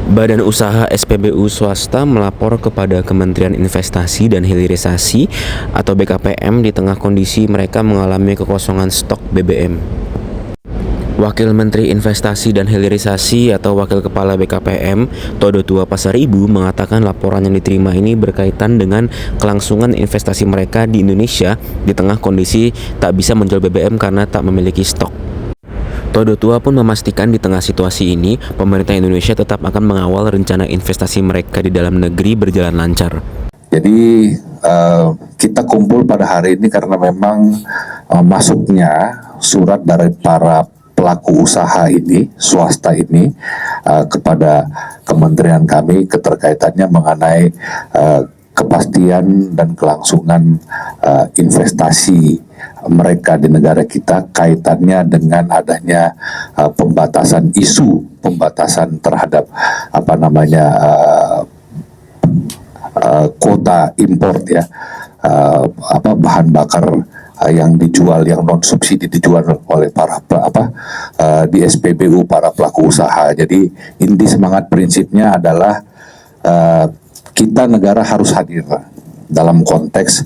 Badan usaha SPBU swasta melapor kepada Kementerian Investasi dan Hilirisasi atau BKPM di tengah kondisi mereka mengalami kekosongan stok BBM. Wakil Menteri Investasi dan Hilirisasi atau Wakil Kepala BKPM, Todo Tua Pasar Ibu, mengatakan laporan yang diterima ini berkaitan dengan kelangsungan investasi mereka di Indonesia di tengah kondisi tak bisa menjual BBM karena tak memiliki stok. Todo Tua pun memastikan di tengah situasi ini, pemerintah Indonesia tetap akan mengawal rencana investasi mereka di dalam negeri berjalan lancar. Jadi kita kumpul pada hari ini karena memang masuknya surat dari para pelaku usaha ini, swasta ini, kepada kementerian kami keterkaitannya mengenai kepastian dan kelangsungan investasi mereka di negara kita, kaitannya dengan adanya pembatasan terhadap kuota import ya, bahan bakar yang dijual, yang non subsidi dijual oleh para di SPBU para pelaku usaha. Jadi inti semangat prinsipnya adalah kita negara harus hadir dalam konteks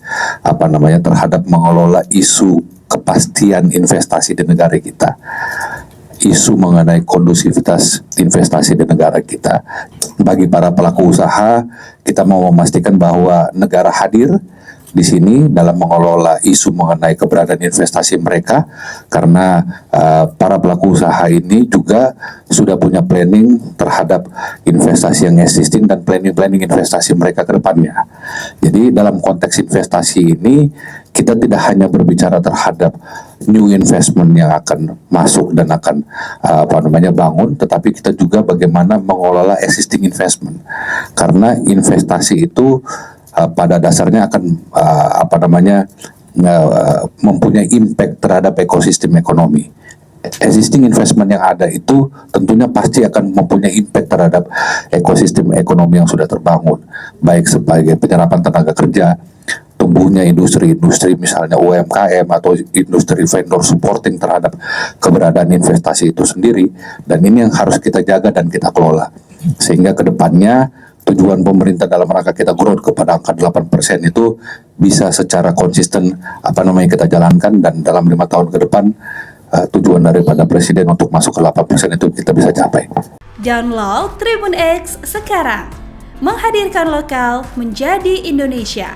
terhadap mengelola isu kepastian investasi di negara kita, isu mengenai kondusivitas investasi di negara kita. Bagi para pelaku usaha, kita mau memastikan bahwa negara hadir di sini dalam mengelola isu mengenai keberadaan investasi mereka, karena para pelaku usaha ini juga sudah punya planning terhadap investasi yang existing dan planning investasi mereka ke depannya. Jadi dalam konteks investasi ini kita tidak hanya berbicara terhadap new investment yang akan masuk dan akan bangun, tetapi kita juga bagaimana mengelola existing investment, karena investasi itu pada dasarnya akan mempunyai impact terhadap ekosistem ekonomi. Existing investment yang ada itu tentunya pasti akan mempunyai impact terhadap ekosistem ekonomi yang sudah terbangun, baik sebagai penyerapan tenaga kerja, tumbuhnya industri misalnya UMKM atau industri vendor supporting terhadap keberadaan investasi itu sendiri. Dan ini yang harus kita jaga dan kita kelola, sehingga kedepannya tujuan pemerintah dalam rangka kita growth kepada angka 8% itu bisa secara konsisten kita jalankan, dan dalam 5 tahun ke depan tujuan daripada Presiden untuk masuk ke 8% itu kita bisa capai. Download Tribun X sekarang, menghadirkan lokal menjadi Indonesia.